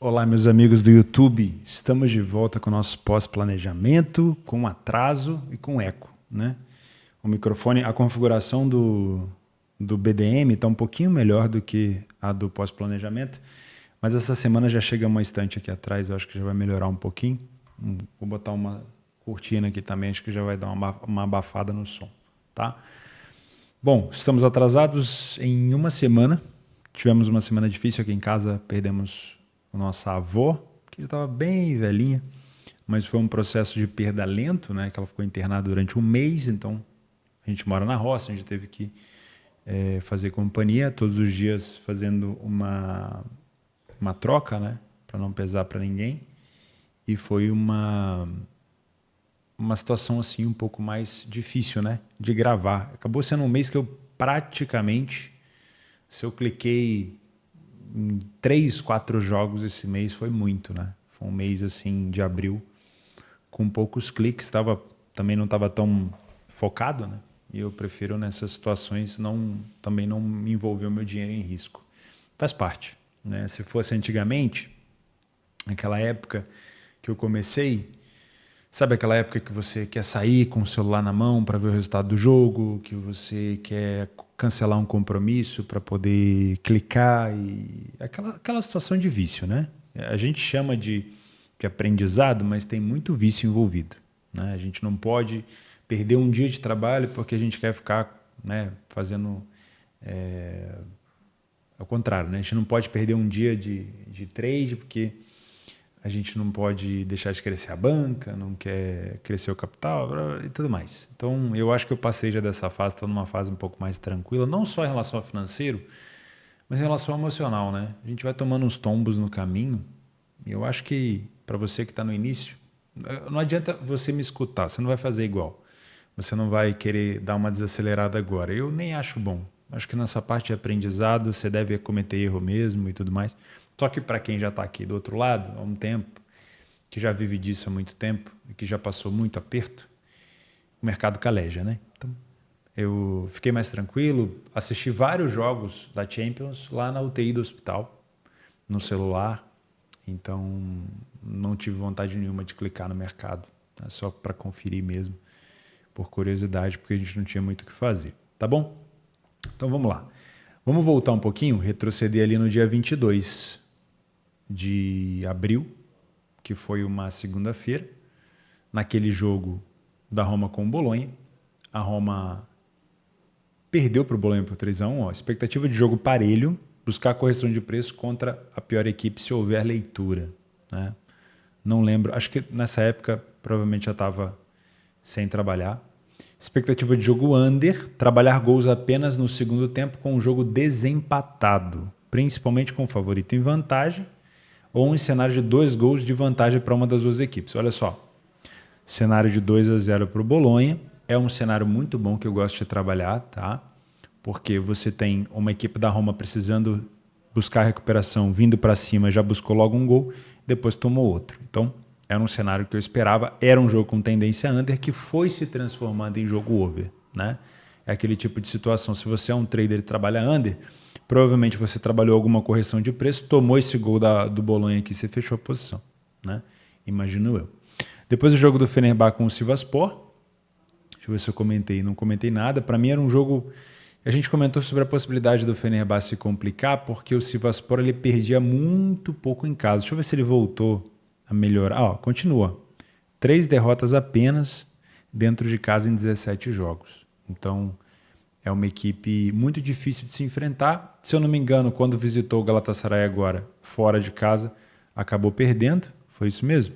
Olá, meus amigos do YouTube. Estamos de volta com o nosso pós-planejamento, com atraso e com eco, né? O microfone, a configuração do BDM está um pouquinho melhor do que a do pós-planejamento, mas essa semana já chega uma estante aqui atrás, eu acho que já vai melhorar um pouquinho. Vou botar uma cortina aqui também, acho que já vai dar uma abafada no som, tá? Bom, estamos atrasados em uma semana. Tivemos uma semana difícil aqui em casa, perdemos a nossa avó, que já estava bem velhinha, mas foi um processo de perda lento, né? Que ela ficou internada durante um mês, então a gente mora na roça, a gente teve que fazer companhia todos os dias, fazendo uma troca, né? Para não pesar para ninguém. E foi uma situação assim um pouco mais difícil, né? De gravar. Acabou sendo um mês que eu praticamente, se eu cliquei em 3, 4 jogos esse mês, foi muito, né? Foi um mês assim de abril com poucos cliques, também não estava tão focado, né? E eu prefiro nessas situações também não me envolver o meu dinheiro em risco. Faz parte, né? Se fosse antigamente, naquela época que eu comecei, sabe aquela época que você quer sair com o celular na mão para ver o resultado do jogo, que você quer cancelar um compromisso para poder clicar e aquela situação de vício, né? A gente chama de aprendizado, mas tem muito vício envolvido, né? A gente não pode perder um dia de trabalho porque a gente quer ficar, né, fazendo ao contrário, né? A gente não pode perder um dia de trade porque a gente não pode deixar de crescer a banca, não quer crescer o capital e tudo mais. Então, eu acho que eu passei já dessa fase, estou numa fase um pouco mais tranquila, não só em relação ao financeiro, mas em relação ao emocional, né? A gente vai tomando uns tombos no caminho, e eu acho que para você que está no início, não adianta você me escutar, você não vai fazer igual. Você não vai querer dar uma desacelerada agora. Eu nem acho bom. Acho que nessa parte de aprendizado você deve cometer erro mesmo e tudo mais. Só que para quem já está aqui do outro lado há um tempo, que já vive disso há muito tempo e que já passou muito aperto, o mercado caleja, né? Então, eu fiquei mais tranquilo, assisti vários jogos da Champions lá na UTI do hospital, no celular, então não tive vontade nenhuma de clicar no mercado, né? Só para conferir mesmo, por curiosidade, porque a gente não tinha muito o que fazer, tá bom? Então vamos lá. Vamos voltar um pouquinho, retroceder ali no dia 22 de abril, que foi uma segunda-feira, naquele jogo da Roma com o Bolonha. A Roma perdeu para o Bolonha por 3-1. Expectativa de jogo parelho, buscar correção de preço contra a pior equipe se houver leitura, né? Não lembro, acho que nessa época provavelmente já estava sem trabalhar. Expectativa de jogo under, trabalhar gols apenas no segundo tempo com um jogo desempatado, principalmente com o favorito em vantagem, ou um cenário de 2 gols de vantagem para uma das duas equipes. Olha só, cenário de 2-0 para o Bolonha, é um cenário muito bom que eu gosto de trabalhar, tá? Porque você tem uma equipe da Roma precisando buscar recuperação, vindo para cima, já buscou logo um gol, depois tomou outro. Então, era um cenário que eu esperava, era um jogo com tendência under que foi se transformando em jogo over, né? É aquele tipo de situação, se você é um trader e trabalha under, provavelmente você trabalhou alguma correção de preço, tomou esse gol do Bolonha aqui, você fechou a posição, né? Imagino eu. Depois do jogo do Fenerbahçe com o Sivasspor, deixa eu ver se eu comentei, não comentei nada, para mim era um jogo, a gente comentou sobre a possibilidade do Fenerbahçe se complicar, porque o Sivasspor ele perdia muito pouco em casa. Deixa eu ver se ele voltou a melhorar. Continua. 3 derrotas apenas dentro de casa em 17 jogos. Então, é uma equipe muito difícil de se enfrentar. Se eu não me engano, quando visitou o Galatasaray agora, fora de casa, acabou perdendo. Foi isso mesmo?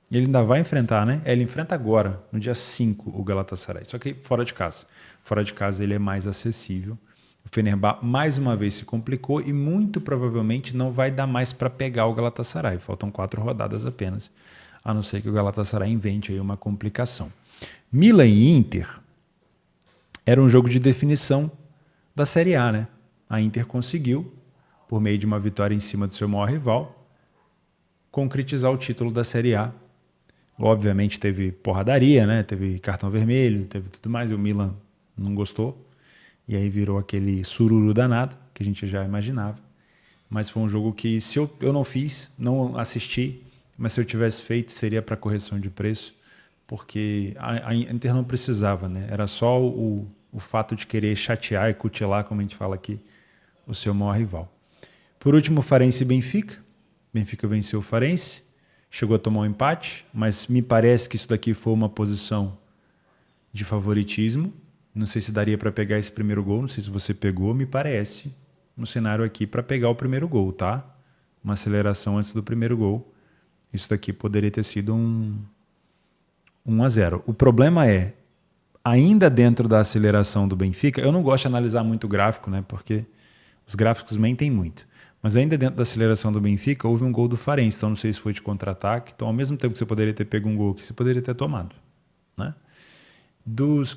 Ele ainda vai enfrentar, né? Ele enfrenta agora, no dia 5, o Galatasaray. Só que fora de casa. Fora de casa ele é mais acessível. O Fenerbahçe mais uma vez se complicou e muito provavelmente não vai dar mais para pegar o Galatasaray. Faltam 4 rodadas apenas, a não ser que o Galatasaray invente aí uma complicação. Milan e Inter era um jogo de definição da Série A, né? A Inter conseguiu, por meio de uma vitória em cima do seu maior rival, concretizar o título da Série A. Obviamente teve porradaria, né? Teve cartão vermelho, teve tudo mais, e o Milan não gostou. E aí virou aquele sururu danado. que a gente já imaginava. Mas foi um jogo que, se eu não fiz, não assisti, mas se eu tivesse feito, seria para correção de preço, porque a Inter não precisava, né? Era só o fato de querer chatear e cutilar, como a gente fala aqui, o seu maior rival. Por último, Farense e Benfica. Benfica venceu o Farense, chegou a tomar um empate, mas me parece que isso daqui foi uma posição de favoritismo. Não sei se daria para pegar esse primeiro gol, não sei se você pegou, me parece, no cenário aqui, para pegar o primeiro gol, tá? Uma aceleração antes do primeiro gol. Isso daqui poderia ter sido um 1-0. O problema é, ainda dentro da aceleração do Benfica, eu não gosto de analisar muito o gráfico, né? Porque os gráficos mentem muito. Mas ainda dentro da aceleração do Benfica, houve um gol do Farense. Então não sei se foi de contra-ataque. Então, ao mesmo tempo que você poderia ter pego um gol aqui, você poderia ter tomado, né? Dos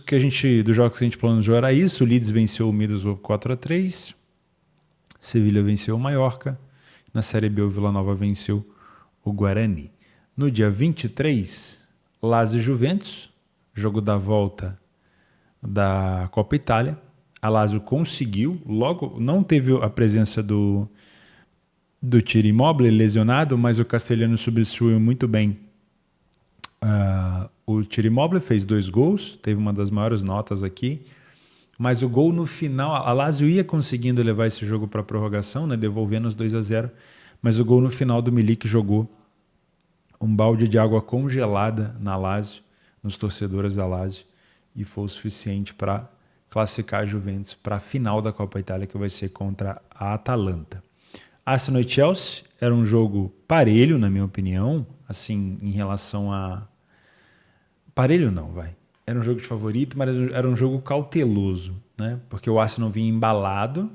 jogos que a gente planejou era isso. O Leeds venceu o Middlesbrough 4-3. Sevilha venceu o Mallorca. Na Série B, o Vila Nova venceu o Guarani. No dia 23, Lazio e Juventus, jogo da volta da Copa Itália. A Lazio conseguiu, logo não teve a presença do Ciro Immobile lesionado, mas o Castelhano substituiu muito bem. O Ciro Immobile fez 2 gols, teve uma das maiores notas aqui, mas o gol no final, a Lazio ia conseguindo levar esse jogo para a prorrogação, né, devolvendo os 2-0, mas o gol no final do Milik jogou um balde de água congelada na Lazio, nos torcedores da Lazio, e foi o suficiente para classificar a Juventus para a final da Copa Itália, que vai ser contra a Atalanta. Arsenal e Chelsea era um jogo parelho, na minha opinião, assim, em relação a... Parelho não, vai. Era um jogo de favorito, mas era um jogo cauteloso, né? Porque o Arsenal vinha embalado,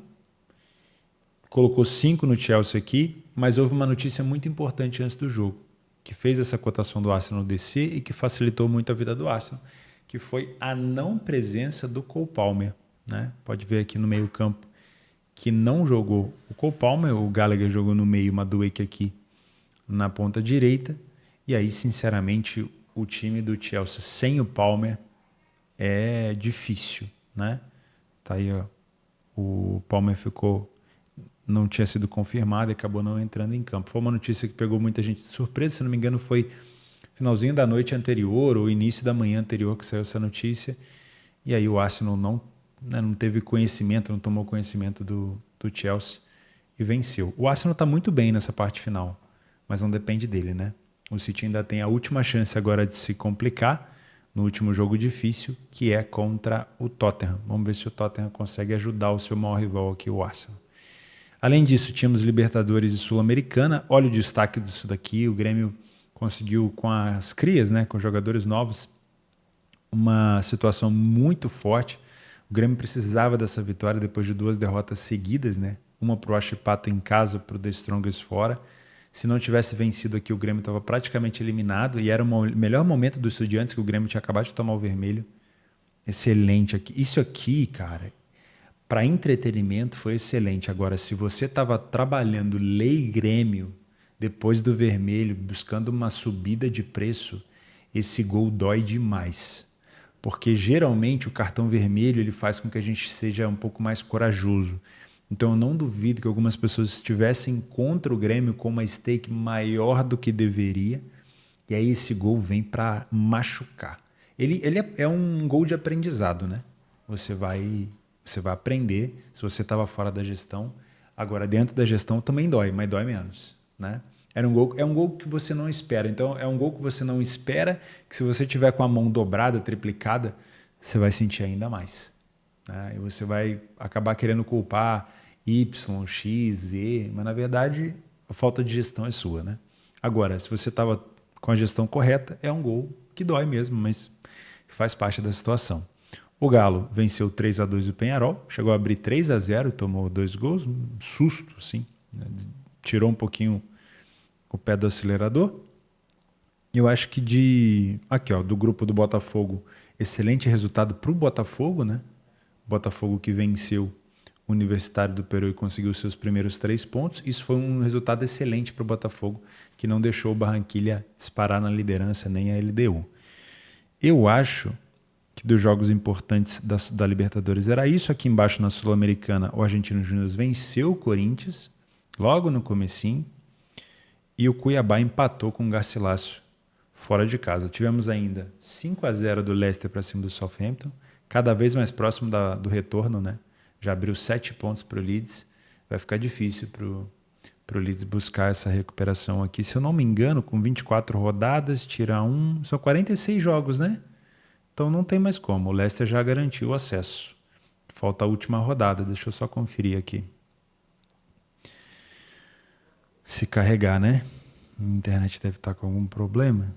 colocou 5 no Chelsea aqui, mas houve uma notícia muito importante antes do jogo, que fez essa cotação do Arsenal descer e que facilitou muito a vida do Arsenal, que foi a não presença do Cole Palmer, né? Pode ver aqui no meio campo que não jogou o Cole Palmer, o Gallagher jogou no meio, o Madueke aqui na ponta direita, e aí, sinceramente, o time do Chelsea sem o Palmer é difícil, né? Tá aí, ó, o Palmer não tinha sido confirmado e acabou não entrando em campo. Foi uma notícia que pegou muita gente de surpresa, se não me engano foi finalzinho da noite anterior ou início da manhã anterior que saiu essa notícia, e aí o Arsenal não teve conhecimento, não tomou conhecimento do Chelsea e venceu. O Arsenal está muito bem nessa parte final, mas não depende dele, né? O City ainda tem a última chance agora de se complicar no último jogo difícil, que é contra o Tottenham. Vamos ver se o Tottenham consegue ajudar o seu maior rival aqui, o Arsenal. Além disso, tínhamos Libertadores e Sul-Americana. Olha o destaque disso daqui, o Grêmio conseguiu com as crias, né, com jogadores novos, uma situação muito forte. O Grêmio precisava dessa vitória depois de 2 derrotas seguidas, né? Uma para o Huachipato em casa, para o The Strongest fora. Se não tivesse vencido aqui, o Grêmio estava praticamente eliminado e era o melhor momento do Estudiantes, que o Grêmio tinha acabado de tomar o vermelho. Excelente aqui. Isso aqui, cara, para entretenimento foi excelente. Agora, se você estava trabalhando lei Grêmio depois do vermelho, buscando uma subida de preço, esse gol dói demais. Porque geralmente o cartão vermelho ele faz com que a gente seja um pouco mais corajoso. Então eu não duvido que algumas pessoas estivessem contra o Grêmio com uma stake maior do que deveria, e aí esse gol vem para machucar. Ele é um gol de aprendizado, né? Você vai aprender se você estava fora da gestão. Agora, dentro da gestão também dói, mas dói menos, né? É um gol que você não espera. Então, é um gol que você não espera, que se você tiver com a mão dobrada, triplicada, você vai sentir ainda mais, né? E você vai acabar querendo culpar Y, X, Z, mas na verdade a falta de gestão é sua, né? Agora, se você estava com a gestão correta, é um gol que dói mesmo, mas faz parte da situação. O Galo venceu 3-2 o Peñarol, chegou a abrir 3-0, tomou 2 gols, um susto, assim, né? Tirou um pouquinho o pé do acelerador. Eu acho que aqui, ó, do grupo do Botafogo, excelente resultado para o Botafogo, né? Botafogo que venceu o Universitário do Peru e conseguiu seus primeiros 3 pontos. Isso foi um resultado excelente para o Botafogo, que não deixou o Barranquilla disparar na liderança, nem a LDU. Eu acho que dos jogos importantes da Libertadores era isso. Aqui embaixo na Sul-Americana, o Argentino Júnior venceu o Corinthians logo no comecinho e o Cuiabá empatou com o Garcilaso fora de casa. Tivemos ainda 5-0 do Leicester para cima do Southampton, cada vez mais próximo do retorno, né? Já abriu 7 pontos para o Leeds. Vai ficar difícil para o Leeds buscar essa recuperação aqui. Se eu não me engano, com 24 rodadas, tira são 46 jogos, né? Então não tem mais como. O Leicester já garantiu o acesso. Falta a última rodada. Deixa eu só conferir aqui. Se carregar, né? A internet deve estar com algum problema.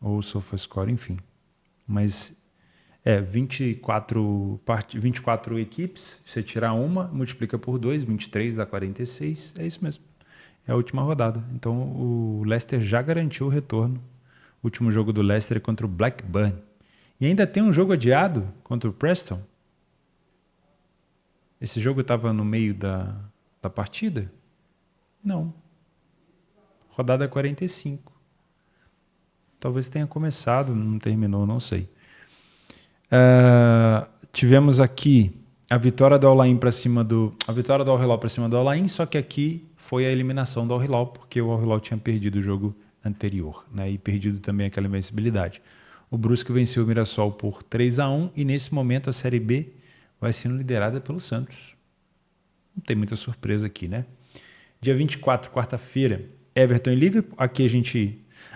Ou o SofaScore, enfim. Mas 24 equipes. Você tirar uma, multiplica por 2, 23 dá 46. É isso mesmo. É a última rodada. Então o Leicester já garantiu o retorno. O último jogo do Leicester é contra o Blackburn. E ainda tem um jogo adiado contra o Preston. Esse jogo estava no meio da partida? Não. Rodada 45. Talvez tenha começado, não terminou, não sei. Tivemos aqui a vitória do Al-Ain para cima a vitória do Al-Hilal para cima do Al-Ain, só que aqui foi a eliminação do Al-Hilal, porque o Al-Hilal tinha perdido o jogo anterior, né? E perdido também aquela invencibilidade. O Brusque venceu o Mirassol por 3-1 e nesse momento a Série B vai sendo liderada pelo Santos. Não tem muita surpresa aqui, né? Dia 24, quarta-feira, Everton e Liverpool.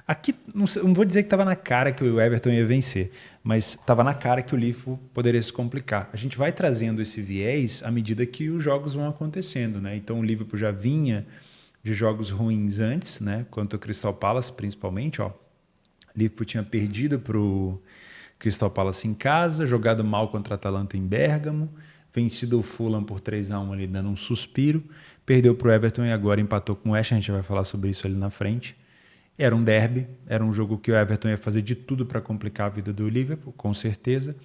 Aqui não vou dizer que estava na cara que o Everton ia vencer, mas estava na cara que o Liverpool poderia se complicar. A gente vai trazendo esse viés à medida que os jogos vão acontecendo, né? Então o Liverpool já vinha de jogos ruins antes, né? Contra o Crystal Palace, principalmente, ó. Liverpool tinha perdido para o Crystal Palace em casa, jogado mal contra a Atalanta em Bérgamo, vencido o Fulham por 3-1 ali dando um suspiro, perdeu para o Everton e agora empatou com o West Ham. A gente vai falar sobre isso ali na frente. Era um derby, era um jogo que o Everton ia fazer de tudo para complicar a vida do Liverpool, com certeza.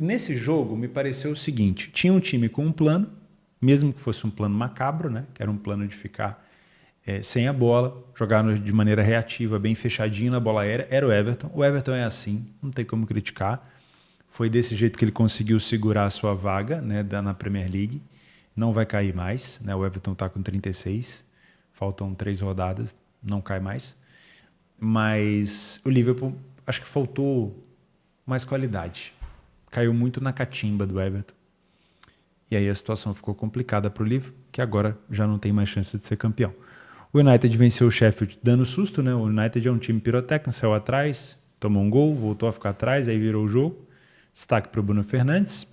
Nesse jogo me pareceu o seguinte, tinha um time com um plano, mesmo que fosse um plano macabro, né? Que era um plano de ficar sem a bola, jogar de maneira reativa, bem fechadinho na bola aérea, era o Everton. O Everton é assim, não tem como criticar. Foi desse jeito que ele conseguiu segurar a sua vaga, né, na Premier League. Não vai cair mais, né? O Everton está com 36, faltam 3 rodadas, não cai mais. Mas o Liverpool, acho que faltou mais qualidade. Caiu muito na catimba do Everton. E aí a situação ficou complicada para o Liverpool, que agora já não tem mais chance de ser campeão. O United venceu o Sheffield dando susto, né? O United é um time pirotécnico, saiu atrás, tomou um gol, voltou a ficar atrás, aí virou o jogo. Destaque para o Bruno Fernandes.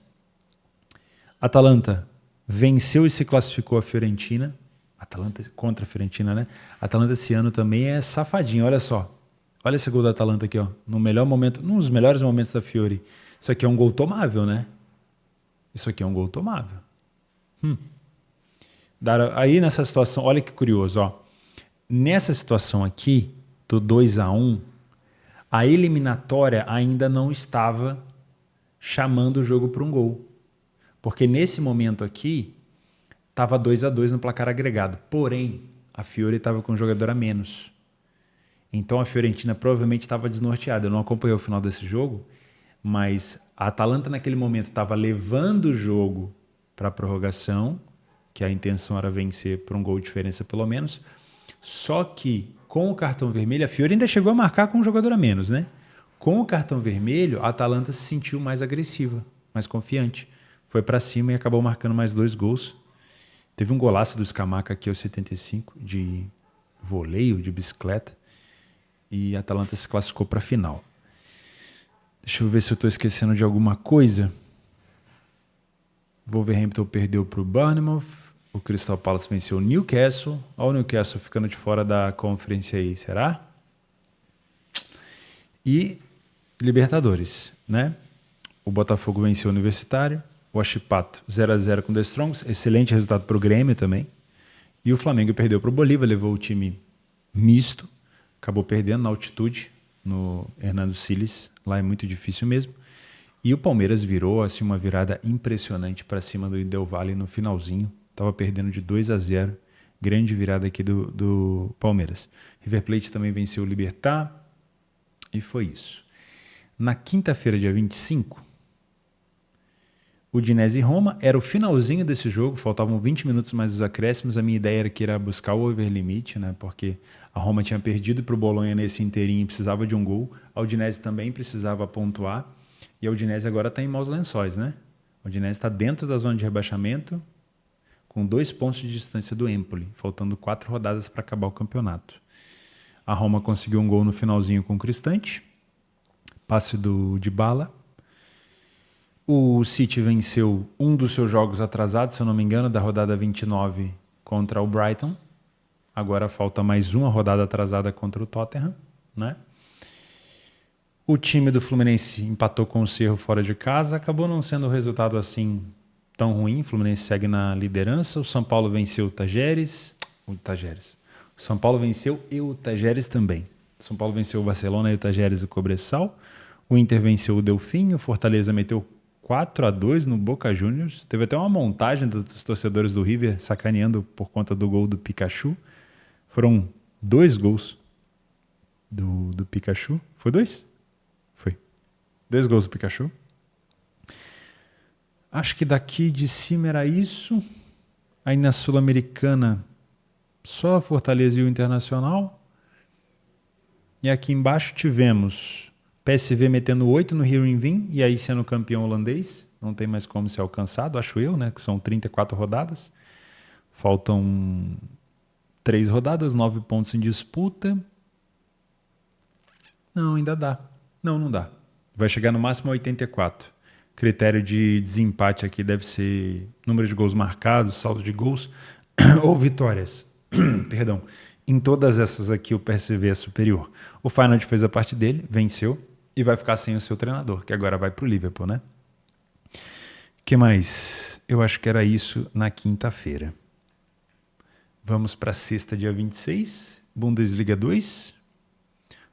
Atalanta venceu e se classificou a Fiorentina. Atalanta contra a Fiorentina, né? Atalanta esse ano também é safadinho, olha só. Olha esse gol da Atalanta aqui, ó. No melhor momento, num dos melhores momentos da Fiori. Isso aqui é um gol tomável, né? Isso aqui é um gol tomável. Aí nessa situação, olha que curioso, ó. Nessa situação aqui, do 2-1, a eliminatória ainda não estava chamando o jogo para um gol. Porque nesse momento aqui, estava 2-2 no placar agregado. Porém, a Fiori estava com um jogador a menos. Então a Fiorentina provavelmente estava desnorteada. Eu não acompanhei o final desse jogo, mas a Atalanta naquele momento estava levando o jogo para a prorrogação, que a intenção era vencer por um gol de diferença pelo menos. Só que com o cartão vermelho, a Fiori ainda chegou a marcar com um jogador a menos, né? Com o cartão vermelho, a Atalanta se sentiu mais agressiva, mais confiante. Foi para cima e acabou marcando mais 2 gols. Teve um golaço do Scamacca aqui aos 75, de voleio, de bicicleta. E a Atalanta se classificou para a final. Deixa eu ver se eu estou esquecendo de alguma coisa. Wolverhampton perdeu para o Bournemouth. O Crystal Palace venceu o Newcastle. Olha o Newcastle ficando de fora da conferência aí, será? E Libertadores, né? O Botafogo venceu o Universitário. O Huachipato 0-0 com o The Strongs. Excelente resultado para o Grêmio também. E o Flamengo perdeu para o Bolívar, levou o time misto. Acabou perdendo na altitude, no Hernando Siles. Lá é muito difícil mesmo. E o Palmeiras virou assim, uma virada impressionante para cima do Del Valle no finalzinho. Estava perdendo de 2-0. Grande virada aqui do Palmeiras. River Plate também venceu o Libertad. E foi isso. Na quinta-feira, dia 25, Udinese e Roma, era o finalzinho desse jogo, faltavam 20 minutos mais os acréscimos, a minha ideia era que era buscar o over-limite, né, porque a Roma tinha perdido para o Bolonha nesse inteirinho e precisava de um gol, a Udinese também precisava pontuar, e a Udinese agora está em maus lençóis, né? A Udinese está dentro da zona de rebaixamento, com 2 pontos de distância do Empoli, faltando 4 rodadas para acabar o campeonato. A Roma conseguiu um gol no finalzinho com o Cristante, passe do Dybala. O City venceu um dos seus jogos atrasados, se eu não me engano, da rodada 29 contra o Brighton. Agora falta mais uma rodada atrasada contra o Tottenham, né? O time do Fluminense empatou com o Cerro fora de casa, acabou não sendo um resultado assim tão ruim. O Fluminense segue na liderança. O São Paulo venceu o Tajeres. O São Paulo venceu e o Tajeres também. O São Paulo venceu o Barcelona e o Tajeres e o Cobressal. O Inter venceu o Delfim. O Fortaleza meteu 4-2 no Boca Juniors. Teve até uma montagem dos torcedores do River sacaneando por conta do gol do Pikachu. Foram 2 gols do Pikachu. Foi 2? Foi. 2 gols do Pikachu. Acho que daqui de cima era isso. Aí na Sul-Americana, só a Fortaleza e o Internacional. E aqui embaixo tivemos PSV metendo 8 no Heerenveen e aí sendo campeão holandês. Não tem mais como ser alcançado, acho eu, né? Que são 34 rodadas. Faltam 3 rodadas, 9 pontos em disputa. Não, ainda dá. Não dá. Vai chegar no máximo a 84. Critério de desempate aqui deve ser número de gols marcados, saldo de gols ou vitórias. Perdão. Em todas essas aqui o PSV é superior. O Feyenoord fez a parte dele, venceu e vai ficar sem o seu treinador, que agora vai para o Liverpool, né? O que mais? Eu acho que era isso na quinta-feira. Vamos para sexta, dia 26, Bundesliga 2.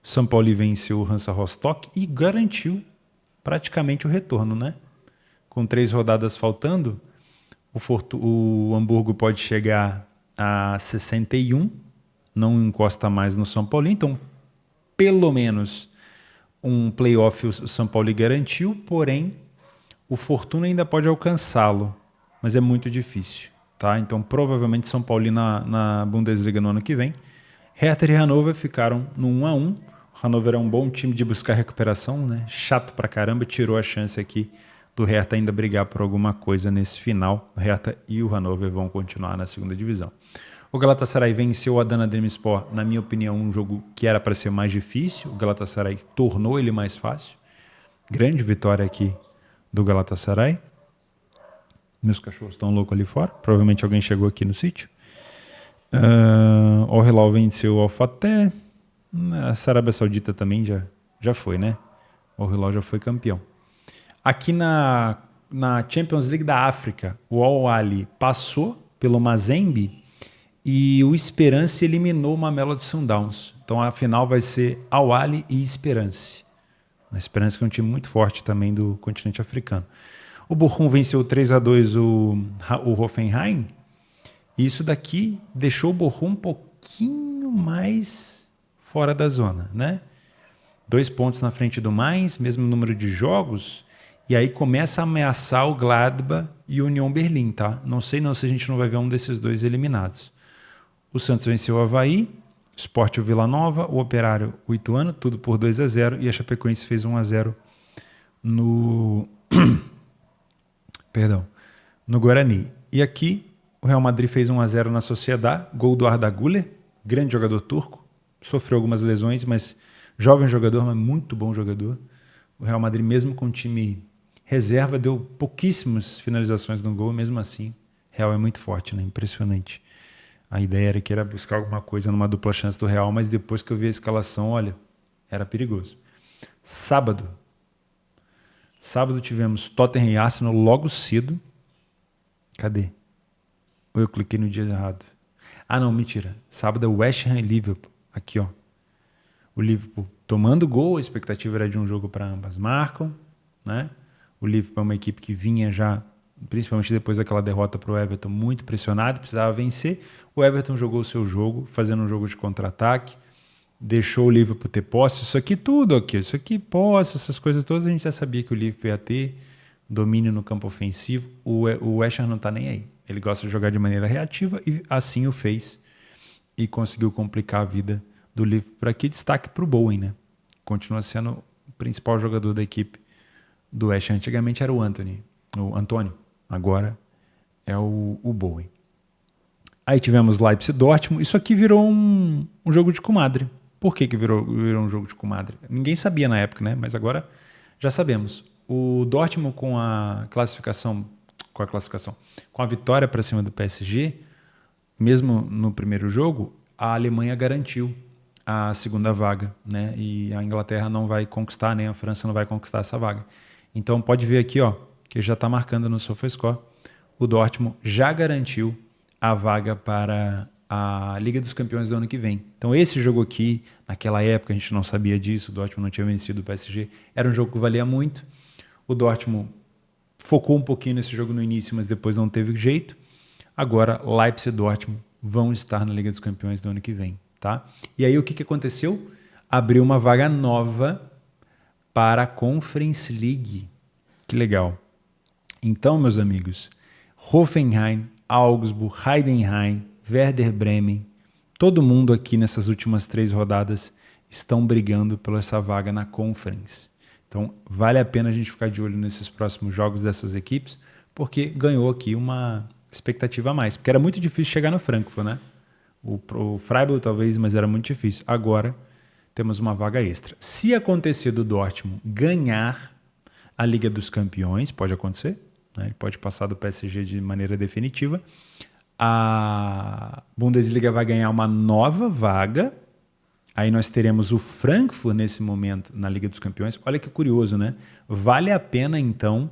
São Paulo venceu o Hansa Rostock e garantiu praticamente o retorno, né? Com 3 rodadas faltando, o Hamburgo pode chegar a 61, não encosta mais no São Paulo, então pelo menos um playoff o São Paulo garantiu, porém o Fortuna ainda pode alcançá-lo, mas é muito difícil, tá? Então provavelmente São Paulo na Bundesliga no ano que vem. Hertha e Hannover ficaram no 1-1. O Hannover é um bom time de buscar recuperação, né? Chato pra caramba, tirou a chance aqui do Hertha ainda brigar por alguma coisa nesse final. O Hertha e o Hannover vão continuar na segunda divisão. O Galatasaray venceu o Adana Demirspor, na minha opinião, um jogo que era para ser mais difícil. O Galatasaray tornou ele mais fácil. Grande vitória aqui do Galatasaray. Meus cachorros estão loucos ali fora. Provavelmente alguém chegou aqui no sítio. O Hilal venceu o Al-Fateh. A Arábia Saudita também já foi, né? O Hilal já foi campeão. Aqui na Champions League da África, o Al-Ahly passou pelo Mazembe e o Esperance eliminou o Mamelodi Sundowns. Então a final vai ser Al-Ahly e Esperance. A Esperance que é um time muito forte também do continente africano. O Bochum venceu 3-2 o Hoffenheim. E isso daqui deixou o Bochum um pouquinho mais fora da zona, né? 2 pontos na frente do Mainz, mesmo número de jogos. E aí começa a ameaçar o Gladbach e o Union Berlim, tá? Não sei se a gente não vai ver um desses dois eliminados. O Santos venceu o Avaí, o Sport o Vila Nova, o Operário o Ituano, tudo por 2-0, e a Chapecoense fez 1-0 no Guarani. E aqui o Real Madrid fez 1-0 na Sociedad, gol do Arda Güler, grande jogador turco, sofreu algumas lesões, mas jovem jogador, mas muito bom jogador. O Real Madrid, mesmo com o time reserva, deu pouquíssimas finalizações no gol, mesmo assim, o Real é muito forte, né? Impressionante. A ideia era que era buscar alguma coisa numa dupla chance do Real, mas depois que eu vi a escalação, olha, era perigoso. Sábado tivemos Tottenham e Arsenal logo cedo. Cadê? Ou eu cliquei no dia errado? Ah, não, mentira. Sábado é West Ham e Liverpool. Aqui, ó. O Liverpool tomando gol, a expectativa era de um jogo para ambas marcam, né? O Liverpool é uma equipe que vinha já, principalmente depois daquela derrota para o Everton, muito pressionado, precisava vencer. O Everton jogou o seu jogo, fazendo um jogo de contra-ataque, deixou o Liverpool ter posse. Isso aqui tudo aqui, isso aqui posse, essas coisas todas a gente já sabia que o Liverpool ia ter. domínio no campo ofensivo. O West Ham não está nem aí. Ele gosta de jogar de maneira reativa e assim o fez e conseguiu complicar a vida do Liverpool. Por aqui, destaque para o Bowen, né? Continua sendo o principal jogador da equipe do West Ham. Antigamente era o Antônio. Agora é o Bowen. Aí tivemos Leipzig e Dortmund. Isso aqui virou um jogo de comadre. Por que virou um jogo de comadre? Ninguém sabia na época, né? Mas agora já sabemos. O Dortmund com a vitória para cima do PSG, mesmo no primeiro jogo, a Alemanha garantiu a segunda vaga, né? E a Inglaterra não vai conquistar, nem a França não vai conquistar essa vaga. Então pode ver aqui, ó, que já está marcando no SofaScore. O Dortmund já garantiu a vaga para a Liga dos Campeões do ano que vem. Então esse jogo aqui, naquela época a gente não sabia disso, o Dortmund não tinha vencido o PSG, era um jogo que valia muito. O Dortmund focou um pouquinho nesse jogo no início, mas depois não teve jeito. Agora Leipzig e Dortmund vão estar na Liga dos Campeões do ano que vem, tá? E aí o que aconteceu? Abriu uma vaga nova para a Conference League. Que legal. Então, meus amigos, Hoffenheim, Augsburg, Heidenheim, Werder Bremen, todo mundo aqui nessas últimas 3 rodadas estão brigando por essa vaga na Conference. Então, vale a pena a gente ficar de olho nesses próximos jogos dessas equipes, porque ganhou aqui uma expectativa a mais. Porque era muito difícil chegar no Frankfurt, né? O Freiburg talvez, mas era muito difícil. Agora temos uma vaga extra. Se acontecer do Dortmund ganhar a Liga dos Campeões, pode acontecer, né? Ele pode passar do PSG de maneira definitiva. A Bundesliga vai ganhar uma nova vaga. Aí nós teremos o Frankfurt nesse momento na Liga dos Campeões. Olha que curioso, né? Vale a pena, então,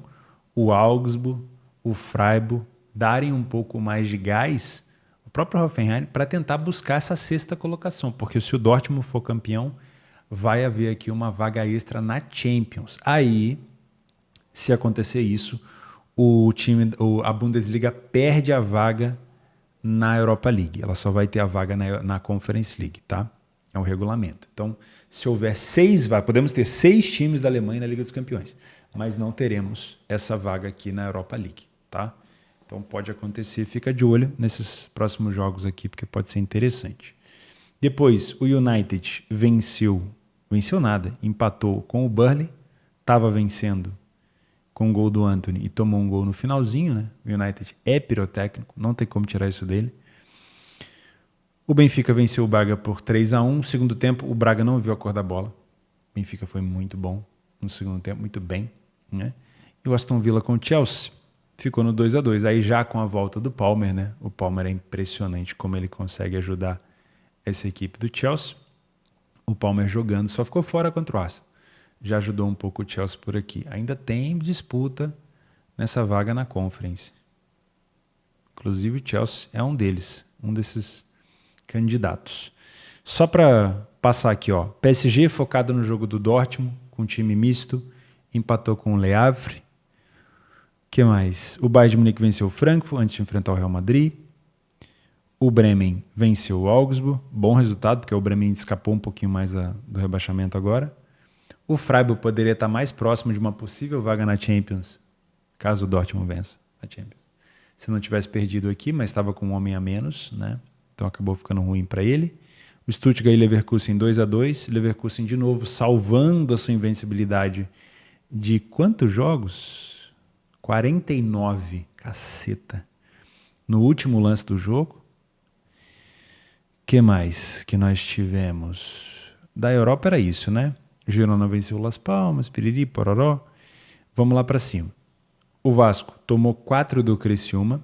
o Augsburg, o Freiburg darem um pouco mais de gás, o próprio Hoffenheim, para tentar buscar essa 6ª colocação. Porque se o Dortmund for campeão, vai haver aqui uma vaga extra na Champions. Aí, se acontecer isso, a Bundesliga perde a vaga na Europa League. Ela só vai ter a vaga na Conference League, tá? É um regulamento. Então, se houver 6 vagas, podemos ter 6 times da Alemanha na Liga dos Campeões, mas não teremos essa vaga aqui na Europa League, tá? Então pode acontecer, fica de olho nesses próximos jogos aqui, porque pode ser interessante. Depois, o United venceu nada, empatou com o Burnley, estava vencendo com o gol do Antony e tomou um gol no finalzinho, né? O United é pirotécnico, não tem como tirar isso dele. O Benfica venceu o Braga por 3-1. No segundo tempo, o Braga não viu a cor da bola. O Benfica foi muito bom no segundo tempo, muito bem, né? E o Aston Villa com o Chelsea ficou no 2-2. Aí já com a volta do Palmer, né? O Palmer é impressionante como ele consegue ajudar essa equipe do Chelsea. O Palmer jogando, só ficou fora contra o Arsenal. Já ajudou um pouco o Chelsea por aqui. Ainda tem disputa nessa vaga na Conference. Inclusive o Chelsea é um deles, um desses candidatos. Só para passar aqui, ó. PSG focado no jogo do Dortmund, com time misto, empatou com o Le Havre. O que mais? O Bayern de Munique venceu o Frankfurt antes de enfrentar o Real Madrid. O Bremen venceu o Augsburg. Bom resultado, porque o Bremen escapou um pouquinho mais do rebaixamento agora. O Freiburg poderia estar mais próximo de uma possível vaga na Champions, caso o Dortmund vença a Champions. Se não tivesse perdido aqui, mas estava com um homem a menos, né? Então acabou ficando ruim para ele. O Stuttgart e Leverkusen 2-2. Leverkusen de novo salvando a sua invencibilidade de quantos jogos? 49. Caceta. No último lance do jogo. O que mais que nós tivemos? Da Europa era isso, né? Girona venceu o Las Palmas, Piriri, Pororó. Vamos lá para cima. O Vasco tomou 4 do Criciúma.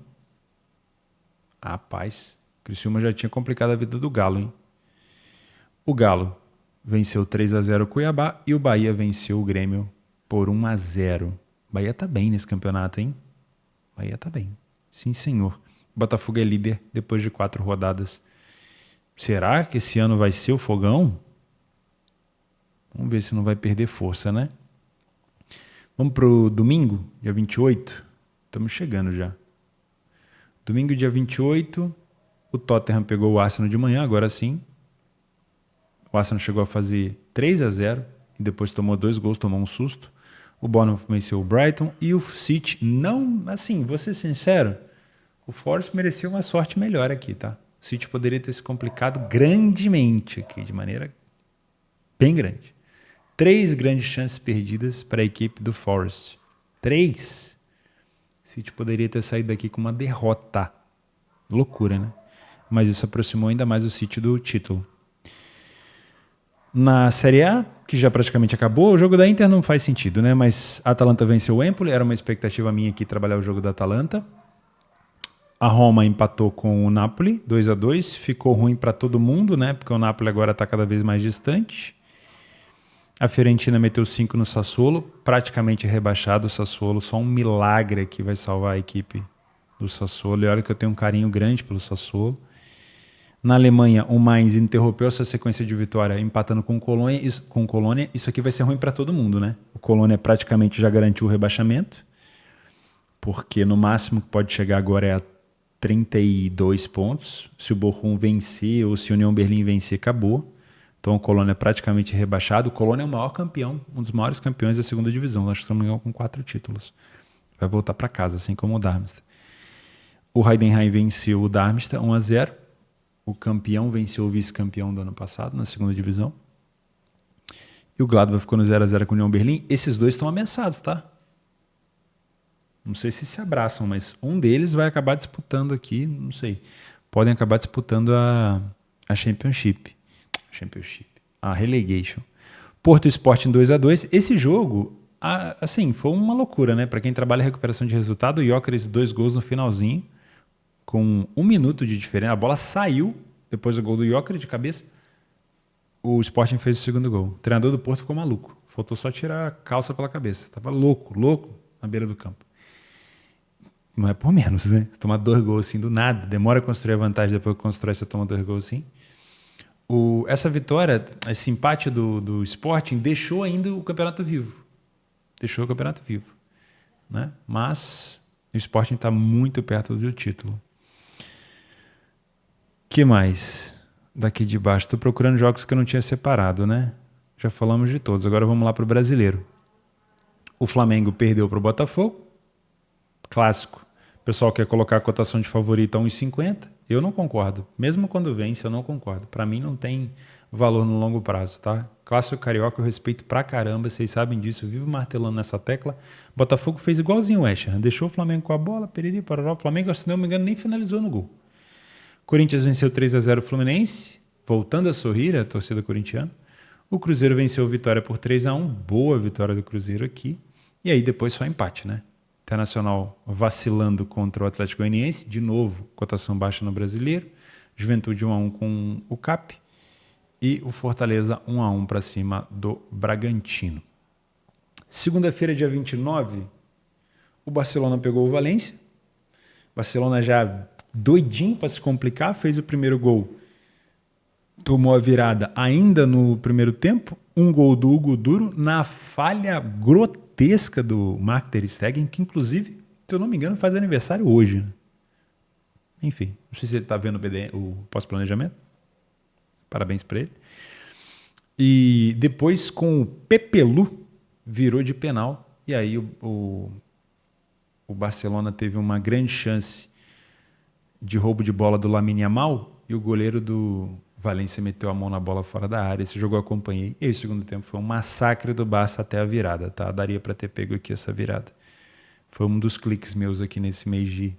Rapaz, o Criciúma já tinha complicado a vida do Galo, hein? O Galo venceu 3-0 o Cuiabá e o Bahia venceu o Grêmio por 1-0. Bahia tá bem nesse campeonato, hein? Bahia tá bem. Sim, senhor. Botafogo é líder depois de 4 rodadas. Será que esse ano vai ser o fogão? Vamos ver se não vai perder força, né? Vamos pro domingo, dia 28. Estamos chegando já. Domingo, dia 28, o Tottenham pegou o Arsenal de manhã, agora sim. O Arsenal chegou a fazer 3-0 e depois tomou 2 gols, tomou um susto. O Bournemouth venceu o Brighton e o City não, assim, vou ser sincero, o Forest merecia uma sorte melhor aqui, tá? O City poderia ter se complicado grandemente aqui, de maneira bem grande. 3 grandes chances perdidas para a equipe do Forest. 3. O City poderia ter saído daqui com uma derrota. Loucura, né? Mas isso aproximou ainda mais o City do título. Na Série A, que já praticamente acabou, o jogo da Inter não faz sentido, né? Mas a Atalanta venceu o Empoli, era uma expectativa minha aqui trabalhar o jogo da Atalanta. A Roma empatou com o Napoli, 2-2. Ficou ruim para todo mundo, né? Porque o Napoli agora está cada vez mais distante. A Fiorentina meteu 5 no Sassuolo, praticamente rebaixado o Sassuolo. Só um milagre aqui vai salvar a equipe do Sassuolo. E olha que eu tenho um carinho grande pelo Sassuolo. Na Alemanha, o Mainz interrompeu a sua sequência de vitória empatando com o Colônia. Isso aqui vai ser ruim para todo mundo, né? O Colônia praticamente já garantiu o rebaixamento, porque no máximo que pode chegar agora é a 32 pontos. Se o Bochum vencer ou se o União Berlim vencer, acabou. Então o Colônia é praticamente rebaixado. O Colônia é o maior campeão, um dos maiores campeões da segunda divisão. Acho que estamos ganhando com 4 títulos. Vai voltar para casa, assim como o Darmstadt. O Heidenheim venceu o Darmstadt 1-0. O campeão venceu o vice-campeão do ano passado, na segunda divisão. E o Gladbach ficou no 0-0 com o União Berlim. Esses dois estão ameaçados, tá? Não sei se abraçam, mas um deles vai acabar disputando aqui, não sei. Podem acabar disputando a Championship. A Relegation. Porto Sporting 2-2. Esse jogo, assim, foi uma loucura, né? Para quem trabalha em recuperação de resultado, o Gyökeres 2 gols no finalzinho, com 1 minuto de diferença. A bola saiu depois do gol do Gyökeres de cabeça. O Sporting fez o segundo gol. O treinador do Porto ficou maluco. Faltou só tirar a calça pela cabeça. Tava louco na beira do campo. Não é por menos, né? Tomar 2 gols assim do nada. Demora a construir a vantagem, depois que constrói, você toma 2 gols assim. Essa vitória, esse empate do Sporting deixou ainda o campeonato vivo. Né? Mas o Sporting está muito perto do título. Que mais? Daqui de baixo. Estou procurando jogos que eu não tinha separado, né? Já falamos de todos. Agora vamos lá para o brasileiro. O Flamengo perdeu para o Botafogo. Clássico. O pessoal quer colocar a cotação de favorito a 1,50. Eu não concordo. Mesmo quando vence, eu não concordo. Para mim não tem valor no longo prazo, tá? Clássico carioca eu respeito pra caramba, vocês sabem disso, eu vivo martelando nessa tecla. Botafogo fez igualzinho o West Ham, deixou o Flamengo com a bola, periri, parará. O Flamengo, se não me engano, nem finalizou no gol. Corinthians venceu 3-0 o Fluminense, voltando a sorrir a torcida corintiana. O Cruzeiro venceu o Vitória por 3-1, boa vitória do Cruzeiro aqui. E aí depois só empate, né? Internacional vacilando contra o Atlético Goianiense, de novo, cotação baixa no Brasileiro. Juventude 1-1 com o CAP. E o Fortaleza 1-1 para cima do Bragantino. Segunda-feira, dia 29, o Barcelona pegou o Valência. Barcelona já doidinho para se complicar, fez o primeiro gol. Tomou a virada ainda no primeiro tempo. Um gol do Hugo Duro na falha grotesca do Marc Ter Stegen, que inclusive, se eu não me engano, faz aniversário hoje. Né? Enfim, não sei se ele está vendo o pós-planejamento. Parabéns para ele. E depois com o Pepelu virou de penal. E aí o Barcelona teve uma grande chance de roubo de bola do Lamine Yamal e o goleiro do Valência meteu a mão na bola fora da área. Esse jogo eu acompanhei. E o segundo tempo foi um massacre do Barça até a virada. Tá? Daria para ter pego aqui essa virada. Foi um dos cliques meus aqui nesse mês de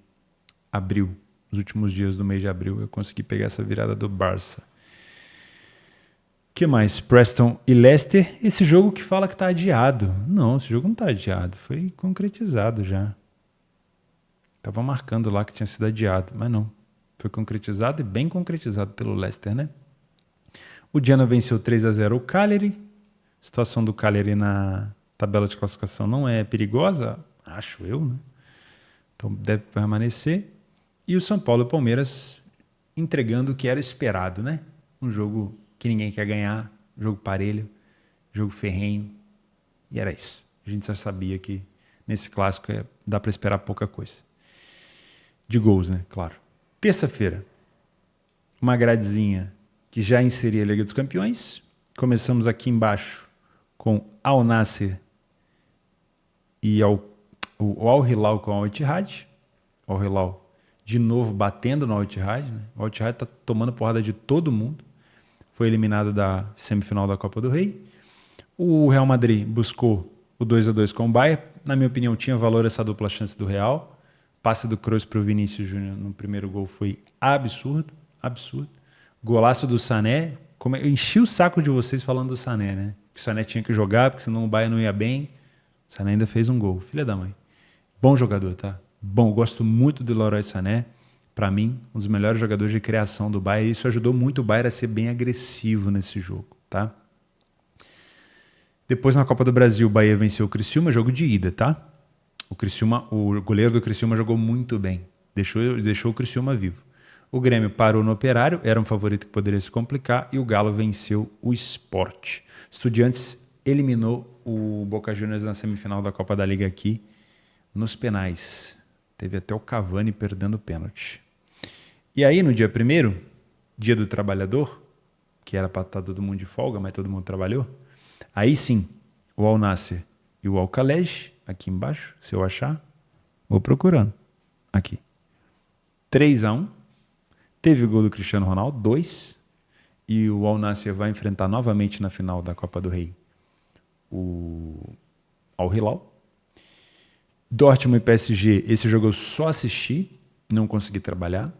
abril. Nos últimos dias do mês de abril eu consegui pegar essa virada do Barça. Que mais? Preston e Leicester. Esse jogo que fala que está adiado. Não, esse jogo não está adiado. Foi concretizado já. Estava marcando lá que tinha sido adiado, mas não. Foi concretizado e bem concretizado pelo Leicester, né? O Genoa venceu 3-0 o Cagliari. A situação do Cagliari na tabela de classificação não é perigosa, acho eu, né? Então deve permanecer. E o São Paulo e o Palmeiras entregando o que era esperado, né? Um jogo que ninguém quer ganhar, jogo parelho, jogo ferrenho, e era isso. A gente já sabia que nesse clássico dá para esperar pouca coisa. De gols, né? Claro. Terça-feira, uma gradezinha que já inseria a Liga dos Campeões. Começamos aqui embaixo com Al Nassr e o Al Hilal com o Al Ittihad. O Al Hilal de novo batendo no Al Ittihad, né? O Al Ittihad está tomando porrada de todo mundo. Foi eliminado da semifinal da Copa do Rei. O Real Madrid buscou o 2-2 com o Bayern. Na minha opinião, tinha valor essa dupla chance do Real. Passe do Kroos para o Vinícius Júnior no primeiro gol foi absurdo, absurdo. Golaço do Sané. Eu enchi o saco de vocês falando do Sané, né? Que o Sané tinha que jogar, porque senão o Bayern não ia bem. O Sané ainda fez um gol. Filha da mãe. Bom jogador, tá? Bom, gosto muito do Leroy Sané. Para mim, um dos melhores jogadores de criação do Bayern. Isso ajudou muito o Bayern a ser bem agressivo nesse jogo, tá? Depois, na Copa do Brasil, o Bahia venceu o Criciúma, jogo de ida, tá? O goleiro do Criciúma jogou muito bem. Deixou o Criciúma vivo. O Grêmio parou no Operário, era um favorito que poderia se complicar, e o Galo venceu o Sport. Estudiantes eliminou o Boca Juniors na semifinal da Copa da Liga aqui, nos penais. Teve até o Cavani perdendo o pênalti. E aí, no dia 1º, dia do trabalhador, que era para estar todo mundo de folga, mas todo mundo trabalhou, aí sim, o Al Nassr e o Al Khalej, aqui embaixo, se eu achar, vou procurando. Aqui. 3-1. Teve o gol do Cristiano Ronaldo, 2. E o Al Nassr vai enfrentar novamente na final da Copa do Rei o Al Hilal. Dortmund e PSG, esse jogo eu só assisti, não consegui trabalhar.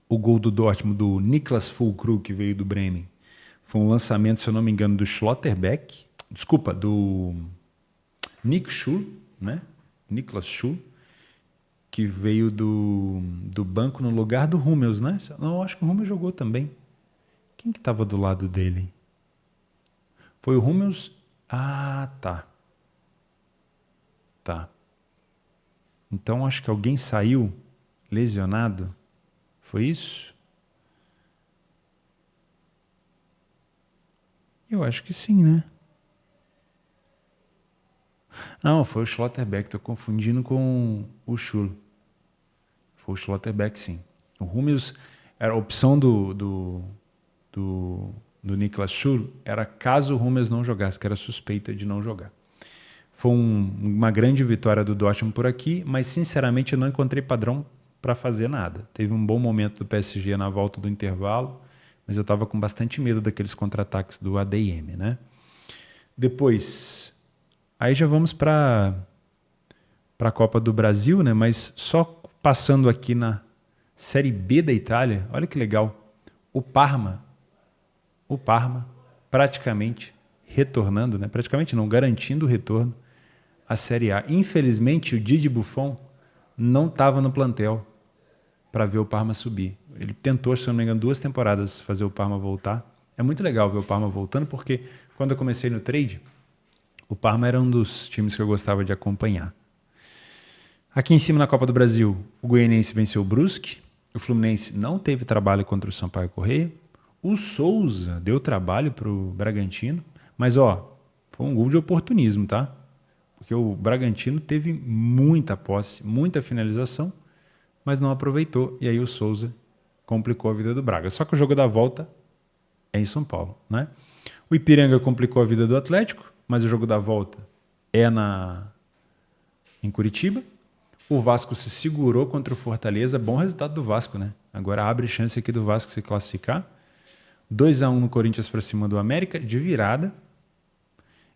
O gol do Dortmund, do Niklas Füllkrug, que veio do Bremen, foi um lançamento, se eu não me engano, do Schlotterbeck. Desculpa, do Nick Schul, né? Niklas Schul, que veio do banco no lugar do Hummels, né? Não, acho que o Hummels jogou também. Quem que estava do lado dele? Foi o Hummels? Ah, tá. Tá. Então, acho que alguém saiu lesionado. Foi isso? Eu acho que sim, né? Não, foi o Schlotterbeck. Estou confundindo com o Schul. Foi o Schlotterbeck, sim. O Hummels era a opção do Niklas Schul, era caso o Hummels não jogasse, que era suspeita de não jogar. Foi uma grande vitória do Dortmund por aqui, mas sinceramente eu não encontrei padrão para fazer nada. Teve um bom momento do PSG na volta do intervalo, mas eu estava com bastante medo daqueles contra-ataques do ADM, né? Depois, aí já vamos para a Copa do Brasil, né? Mas só passando aqui na Série B da Itália, olha que legal. O Parma praticamente retornando, né? Praticamente não, garantindo o retorno à Série A. Infelizmente, o Didi Buffon não estava no plantel para ver o Parma subir. Ele tentou, se não me engano, 2 temporadas fazer o Parma voltar. É muito legal ver o Parma voltando, porque quando eu comecei no trade, o Parma era um dos times que eu gostava de acompanhar. Aqui em cima na Copa do Brasil, o Goianiense venceu o Brusque, o Fluminense não teve trabalho contra o Sampaio Corrêa, o Souza deu trabalho para o Bragantino, mas foi um gol de oportunismo, tá? Porque o Bragantino teve muita posse, muita finalização, mas não aproveitou, e aí o Souza complicou a vida do Braga. Só que o jogo da volta é em São Paulo, né? O Ipiranga complicou a vida do Atlético, mas o jogo da volta é em Curitiba. O Vasco se segurou contra o Fortaleza, bom resultado do Vasco, né? Agora abre chance aqui do Vasco se classificar. 2-1 no Corinthians para cima do América, de virada.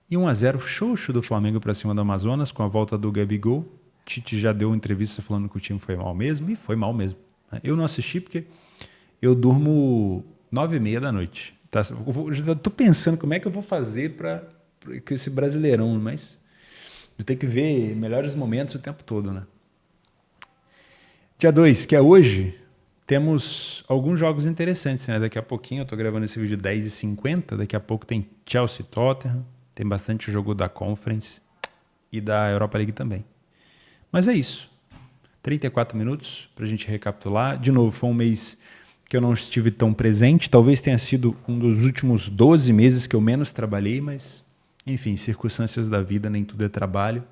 E 1-0 xoxo do Flamengo para cima do Amazonas, com a volta do Gabigol. Tite já deu entrevista falando que o time foi mal mesmo, e foi mal mesmo. Eu não assisti porque eu durmo 9h30 da noite. Tá? Eu já estou pensando como é que eu vou fazer para esse Brasileirão, mas eu tenho que ver melhores momentos o tempo todo, né? Dia 2, que é hoje, temos alguns jogos interessantes, né? Daqui a pouquinho, eu estou gravando esse vídeo 10h50, daqui a pouco tem Chelsea e Tottenham, tem bastante jogo da Conference e da Europa League também. Mas é isso. 34 minutos para a gente recapitular. De novo, foi um mês que eu não estive tão presente, talvez tenha sido um dos últimos 12 meses que eu menos trabalhei, mas, enfim, circunstâncias da vida, nem tudo é trabalho,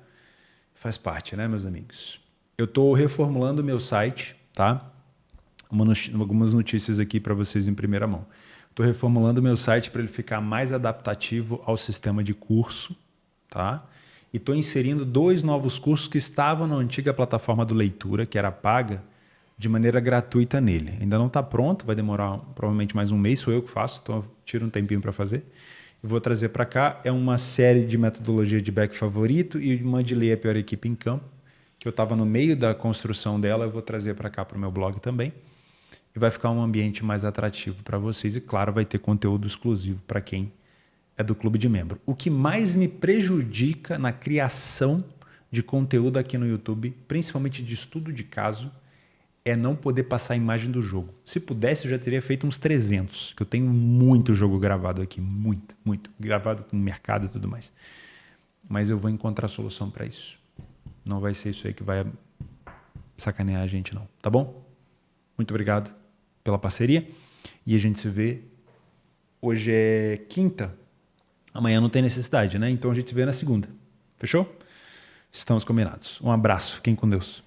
faz parte, né, meus amigos? Eu estou reformulando o meu site, tá? Algumas notícias aqui para vocês em primeira mão. Estou reformulando o meu site para ele ficar mais adaptativo ao sistema de curso, tá? e estou inserindo 2 novos cursos que estavam na antiga plataforma do Leitura, que era paga, de maneira gratuita nele. Ainda não está pronto, vai demorar provavelmente mais um mês, sou eu que faço, então eu tiro um tempinho para fazer. E vou trazer para cá, é uma série de metodologia de back favorito e uma de ler a pior equipe em campo, que eu estava no meio da construção dela, eu vou trazer para cá para o meu blog também. E vai ficar um ambiente mais atrativo para vocês e, claro, vai ter conteúdo exclusivo para quem é do clube de membro. O que mais me prejudica na criação de conteúdo aqui no YouTube, principalmente de estudo de caso, é não poder passar a imagem do jogo. Se pudesse, eu já teria feito uns 300, que eu tenho muito jogo gravado aqui, muito, gravado com o mercado e tudo mais. Mas eu vou encontrar solução para isso. Não vai ser isso aí que vai sacanear a gente não, tá bom? Muito obrigado pela parceria e a gente se vê. Hoje é quinta, amanhã não tem necessidade, né? Então a gente se vê na segunda. Fechou? Estamos combinados. Um abraço, fiquem com Deus.